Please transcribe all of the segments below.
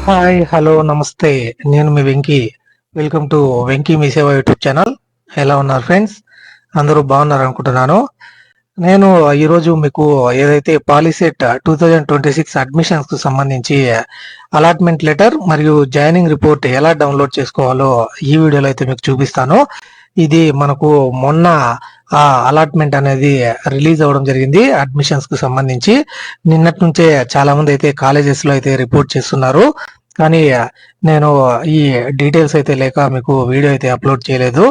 Hi hello నమస్తే. నేను మీ Venky. Welcome to Venky మీ సేవ యూట్యూబ్ ఛానల్. ఎలా ఉన్నారు ఫ్రెండ్స్? అందరూ బాగున్నారు అనుకుంటున్నాను. నేను ఈరోజు మీకు ఏదైతే పాలిసెట్ 2026 అడ్మిషన్స్ కు సంబంధించి అలాట్మెంట్ లెటర్ మరియు జాయినింగ్ రిపోర్ట్ ఎలా డౌన్లోడ్ చేసుకోవాలో ఈ వీడియోలో అయితే మీకు చూపిస్తాను. ఇది మనకు మొన్న అలాట్మెంట్ అనేది రిలీజ్ అవ్వడం జరిగింది అడ్మిషన్స్ కు సంబంధించి. నిన్నటి నుంచే చాలా మంది అయితే కాలేజెస్ లో అయితే రిపోర్ట్ చేస్తున్నారు. కానీ నేను ఈ డీటెయిల్స్ అయితే లేక మీకు వీడియో అయితే అప్లోడ్ చేయలేదు.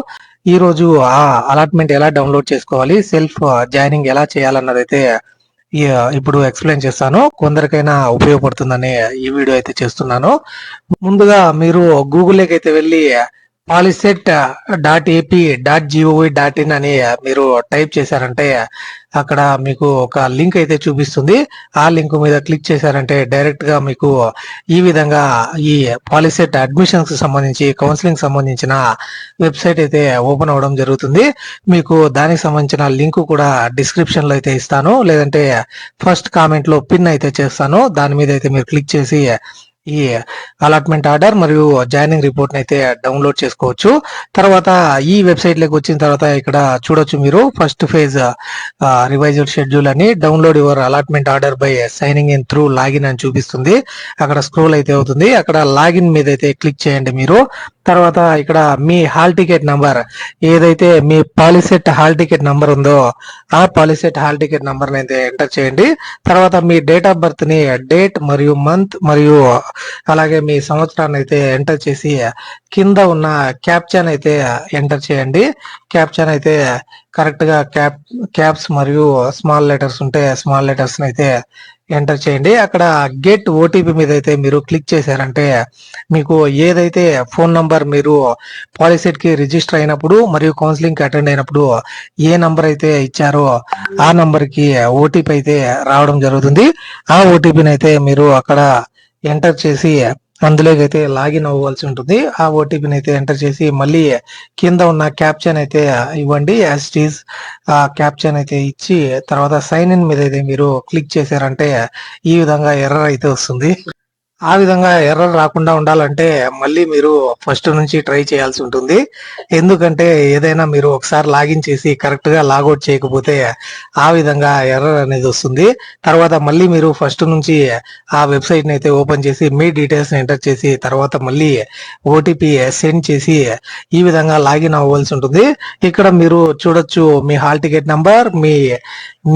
ఈ రోజు ఆ అలాట్మెంట్ ఎలా డౌన్లోడ్ చేసుకోవాలి, సెల్ఫ్ జాయినింగ్ ఎలా చేయాలన్నది అయితే ఇప్పుడు ఎక్స్ప్లెయిన్ చేస్తాను. కొందరికైనా ఉపయోగపడుతుందని ఈ వీడియో అయితే చేస్తున్నాను. ముందుగా మీరు గూగుల్లోకి అయితే వెళ్ళి polyset.ap.gov.in అని మీరు టైప్ చేశారంటే అక్కడ మీకు ఒక లింక్ అయితే చూపిస్తుంది. ఆ లింక్ మీద క్లిక్ చేశారంటే డైరెక్ట్ గా మీకు ఈ విధంగా ఈ పాలిసెట్ అడ్మిషన్స్ సంబంధించి కౌన్సిలింగ్ సంబంధించిన వెబ్సైట్ అయితే ఓపెన్ అవ్వడం జరుగుతుంది. మీకు దానికి సంబంధించిన లింక్ కూడా డిస్క్రిప్షన్ లో అయితే ఇస్తాను, లేదంటే ఫస్ట్ కామెంట్ లో పిన్ అయితే చేస్తాను. దాని మీద అయితే మీరు క్లిక్ చేసి ఈ అలాట్మెంట్ ఆర్డర్ మరియు జాయినింగ్ రిపోర్ట్ అయితే డౌన్లోడ్ చేసుకోవచ్చు. తర్వాత ఈ వెబ్సైట్ లోకి వచ్చిన తర్వాత ఇక్కడ చూడొచ్చు మీరు ఫస్ట్ ఫేజ్ రివైజ్డ్ షెడ్యూల్ అని download your allotment order by signing in through login అని చూపిస్తుంది. అక్కడ స్క్రోల్ అయితే అవుతుంది. అక్కడ లాగిన్ మీద అయితే క్లిక్ చేయండి మీరు. తర్వాత ఇక్కడ మీ హాల్ టికెట్ నంబర్, ఏదైతే మీ పాలిసెట్ హాల్ టికెట్ నంబర్ ఉందో ఆ పాలిసెట్ హాల్ టికెట్ నంబర్ అయితే ఎంటర్ చేయండి. తర్వాత మీ డేట్ ఆఫ్ బర్త్ ని డేట్ మరియు మంత్ మరియు అలాగే మీ సంవత్సరాన్ని అయితే ఎంటర్ చేసి కింద ఉన్న క్యాప్చాన్ అయితే ఎంటర్ చేయండి. క్యాప్చాన్ అయితే కరెక్ట్ గా క్యాప్స్ మరియు స్మాల్ లెటర్స్ ఉంటే స్మాల్ లెటర్స్ అయితే ఎంటర్ చేయండి. అక్కడ గెట్ ఓటీపీ మీద అయితే మీరు క్లిక్ చేశారంటే మీకు ఏదైతే ఫోన్ నంబర్ మీరు పాలిసెట్ కి రిజిస్టర్ అయినప్పుడు మరియు కౌన్సిలింగ్ కి అటెండ్ అయినప్పుడు ఏ నంబర్ అయితే ఇచ్చారో ఆ నంబర్ కి ఓటీపీ అయితే రావడం జరుగుతుంది. ఆ ఓటీపీని అయితే మీరు అక్కడ ఎంటర్ చేసి అందులోకి అయితే లాగిన్ అవ్వాల్సి ఉంటుంది. ఆ ఓటీపీని అయితే ఎంటర్ చేసి మళ్ళీ కింద ఉన్న క్యాప్షన్ అయితే ఇవ్వండి. యాజ్ ఇట్ ఈస్ ఆ క్యాప్షన్ అయితే ఇచ్చి తర్వాత సైన్ ఇన్ మీద అయితే మీరు క్లిక్ చేశారంటే ఈ విధంగా ఎర్రర్ అయితే వస్తుంది. ఆ విధంగా ఎర్రర్ రాకుండా ఉండాలంటే మళ్ళీ మీరు ఫస్ట్ నుంచి ట్రై చేయాల్సి ఉంటుంది. ఎందుకంటే ఏదైనా మీరు ఒకసారి లాగిన్ చేసి కరెక్ట్ గా లాగౌట్ చేయకపోతే ఆ విధంగా ఎర్రర్ అనేది వస్తుంది. తర్వాత మళ్ళీ మీరు ఫస్ట్ నుంచి ఆ వెబ్సైట్ ని అయితే ఓపెన్ చేసి మీ డీటెయిల్స్ ఎంటర్ చేసి తర్వాత మళ్ళీ ఓటీపీ సెండ్ చేసి ఈ విధంగా లాగిన్ అవ్వాల్సి ఉంటుంది. ఇక్కడ మీరు చూడొచ్చు మీ హాల్ టికెట్ నంబర్, మీ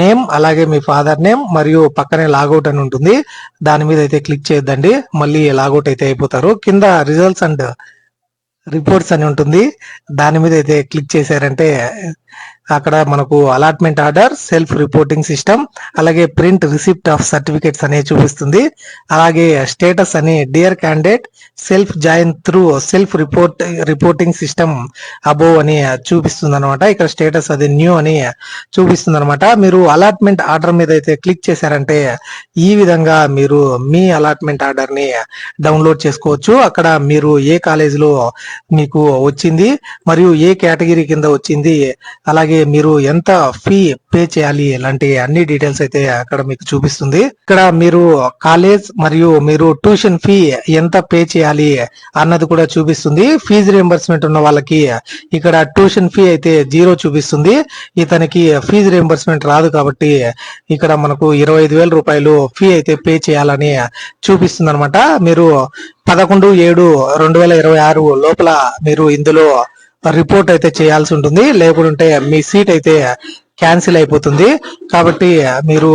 నేమ్, అలాగే మీ ఫాదర్ నేమ్ మరియు పక్కనే లాగౌట్ అని ఉంటుంది. దాని మీద అయితే క్లిక్ చేయొద్దండి, మళ్ళీ లాగౌట్ అయితే అయిపోతారు. కింద రిజల్ట్స్ అండ్ రిపోర్ట్స్ అని ఉంటుంది. దాని మీద అయితే క్లిక్ చేశారంటే అక్కడ మనకు allotment order, self reporting system, అలాగే ప్రింట్ రిసిప్ట్ ఆఫ్ సర్టిఫికేట్స్ అనే చూపిస్తుంది. అలాగే స్టేటస్ అని dear candidate self join through self reporting system above అని చూపిస్తుంది అనమాట. ఇక్కడ స్టేటస్ అది న్యూ అని చూపిస్తుంది అనమాట. మీరు అలాట్మెంట్ ఆర్డర్ మీద అయితే క్లిక్ చేశారంటే ఈ విధంగా మీరు మీ అలాట్మెంట్ ఆర్డర్ ని డౌన్లోడ్ చేసుకోవచ్చు. అక్కడ మీరు ఏ కాలేజ్ లో మీకు వచ్చింది మరియు ఏ కేటగిరీ కింద వచ్చింది, అలాగే మీరు ఎంత ఫీ పే చేయాలి, ఇలాంటి అన్ని డీటెయిల్స్ అయితే అక్కడ మీకు చూపిస్తుంది. ఇక్కడ మీరు కాలేజ్ మరియు మీరు ట్యూషన్ ఫీ ఎంత పే చేయాలి అన్నది కూడా చూపిస్తుంది. ఫీజు రియంబర్స్మెంట్ ఉన్న వాళ్ళకి ఇక్కడ ట్యూషన్ ఫీ అయితే 0 చూపిస్తుంది. ఇతనికి ఫీజు రియంబర్స్మెంట్ రాదు కాబట్టి ఇక్కడ మనకు 25,000 రూపాయలు ఫీ అయితే పే చేయాలని చూపిస్తుంది అనమాట. మీరు 11/7/2026 లోపల మీరు ఇందులో రిపోర్ట్ అయితే చేయాల్సి ఉంటుంది. లేకుంటే మీ సీట్ అయితే క్యాన్సిల్ అయిపోతుంది. కాబట్టి మీరు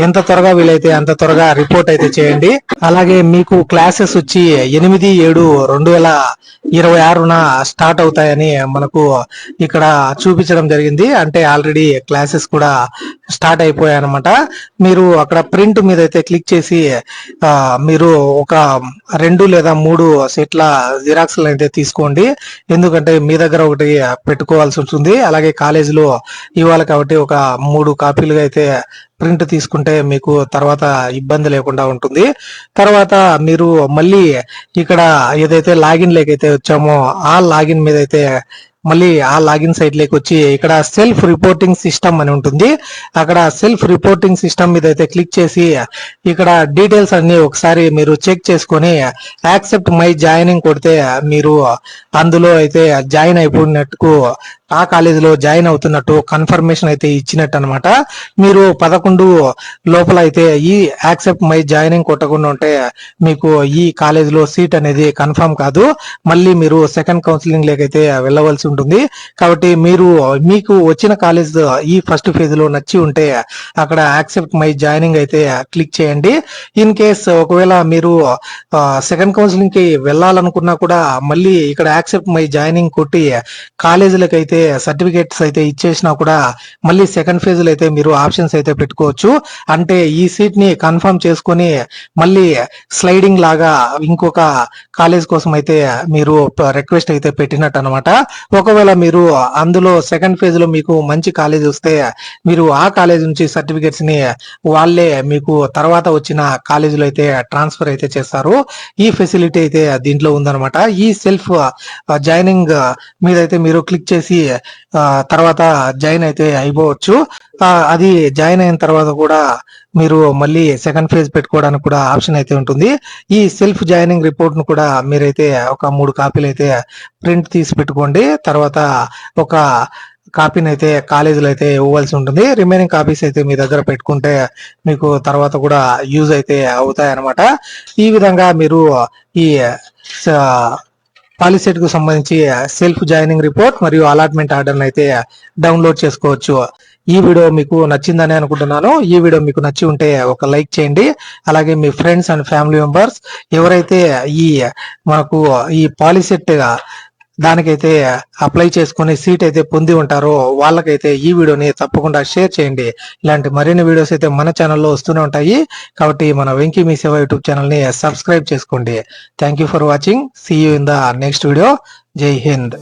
ఎంత త్వరగా వీలైతే అంత త్వరగా రిపోర్ట్ అయితే చేయండి. అలాగే మీకు క్లాసెస్ వచ్చి 8/7/2026 స్టార్ట్ అవుతాయని మనకు ఇక్కడ చూపించడం జరిగింది. అంటే ఆల్రెడీ క్లాసెస్ కూడా స్టార్ట్ అయిపోయాయి అనమాట. మీరు అక్కడ ప్రింట్ మీద అయితే క్లిక్ చేసి మీరు ఒక 2 లేదా 3 సెట్ల జిరాక్స్లు అయితే తీసుకోండి. ఎందుకంటే మీ దగ్గర ఒకటి పెట్టుకోవాల్సి ఉంటుంది. అలాగే కాలేజీలో ఇవాళ కాబట్టి ఒక 3 కాపీలుగా అయితే ప్రింట్ తీసుకుంటే మీకు తర్వాత ఇబ్బంది లేకుండా ఉంటుంది. తర్వాత మీరు మళ్ళీ ఇక్కడ ఏదైతే లాగిన్ లేకైతే వచ్చామో ఆ లాగిన్ మీద అయితే మళ్ళీ ఆ లాగిన్ సైట్ లోకి వచ్చి ఇక్కడ సెల్ఫ్ రిపోర్టింగ్ సిస్టమ్ అని ఉంటుంది. అక్కడ సెల్ఫ్ రిపోర్టింగ్ సిస్టమ్ మీద అయితే క్లిక్ చేసి ఇక్కడ డీటెయిల్స్ అన్ని ఒకసారి మీరు చెక్ చేసుకొని యాక్సెప్ట్ మై జాయినింగ్ కొడితే మీరు అందులో అయితే జాయిన్ అయిపోయినట్టు, ఆ కాలేజీలో జాయిన్ అవుతున్నట్టు కన్ఫర్మేషన్ అయితే ఇచ్చినట్టు అనమాట. మీరు 11 లోపల అయితే ఈ యాక్సెప్ట్ మై జాయినింగ్ కొట్టకుండా ఉంటే మీకు ఈ కాలేజీలో సీట్ అనేది కన్ఫర్మ్ కాదు. మళ్ళీ మీరు సెకండ్ కౌన్సిలింగ్ లేకైతే వెళ్ళవలసి ఉంటుంది. కాబట్టి మీరు మీకు వచ్చిన కాలేజ్ ఈ ఫస్ట్ ఫేజ్ లో నచ్చి ఉంటే అక్కడ యాక్సెప్ట్ మై జాయినింగ్ అయితే క్లిక్ చేయండి. ఇన్ కేస్ ఒకవేళ మీరు సెకండ్ కౌన్సిలింగ్ కి వెళ్ళాలనుకున్నా కూడా మళ్ళీ ఇక్కడ యాక్సెప్ట్ మై జాయినింగ్ కొట్టి కాలేజీలకు అయితే సర్టిఫికేట్స్ అయితే ఇచ్చేసినా కూడా మళ్ళీ సెకండ్ ఫేజ్ లో అయితే మీరు ఆప్షన్స్ అయితే పెట్టుకోవచ్చు. అంటే ఈ సీట్ ని కన్ఫర్మ్ చేసుకొని మళ్ళీ స్లైడింగ్ లాగా ఇంకొక కాలేజ్ కోసం అయితే మీరు రిక్వెస్ట్ అయితే పెట్టినట్టు అనమాట. ఒకవేళ మీరు అందులో సెకండ్ ఫేజ్ లో మీకు మంచి కాలేజ్ వస్తే మీరు ఆ కాలేజ్ నుంచి సర్టిఫికేట్స్ ని వాళ్ళే మీకు తర్వాత వచ్చిన కాలేజీలో అయితే ట్రాన్స్ఫర్ అయితే చేస్తారు. ఈ ఫెసిలిటీ అయితే దీంట్లో ఉందన్నమాట. ఈ సెల్ఫ్ జాయినింగ్ మీద అయితే మీరు క్లిక్ చేసి తర్వాత జాయిన్ అయితే అయిపోవచ్చు. అది జాయిన్ అయిన తర్వాత కూడా మీరు మళ్ళీ సెకండ్ ఫేజ్ పెట్టుకోవడానికి కూడా ఆప్షన్ అయితే ఉంటుంది. ఈ సెల్ఫ్ జాయినింగ్ రిపోర్ట్ ను కూడా మీరైతే ఒక 3 కాపీలు అయితే ప్రింట్ తీసి పెట్టుకోండి. తర్వాత ఒక కాపీని అయితే కాలేజీలో అయితే ఇవ్వాల్సి ఉంటుంది. రిమైనింగ్ కాపీస్ అయితే మీ దగ్గర పెట్టుకుంటే మీకు తర్వాత కూడా యూజ్ అయితే అవుతాయి అన్నమాట. ఈ విధంగా మీరు ఈ పాలిసెట్ కు సంబంధించి సెల్ఫ్ జాయినింగ్ రిపోర్ట్ మరియు అలాట్మెంట్ ఆర్డర్ అయితే డౌన్లోడ్ చేసుకోవచ్చు. ఈ వీడియో మీకు నచ్చిందని అనుకుంటున్నాను. ఈ వీడియో మీకు నచ్చి ఉంటే ఒక లైక్ చేయండి. అలాగే మీ ఫ్రెండ్స్ అండ్ ఫ్యామిలీ మెంబర్స్ ఎవరైతే ఈ మనకు ఈ పాలిసెట్ దానికైతే అప్లై చేసుకుని సీట్ అయితే పొంది ఉంటారో వాళ్ళకైతే ఈ వీడియోని తప్పకుండా షేర్ చేయండి. ఇలాంటి మరిన్ని వీడియోస్ అయితే మన ఛానల్లో వస్తూనే ఉంటాయి. కాబట్టి మన వెంకీ మీ సేవ యూట్యూబ్ ఛానల్ ని సబ్స్క్రైబ్ చేసుకోండి. Thank you for watching. See you in the next video. జై హింద్.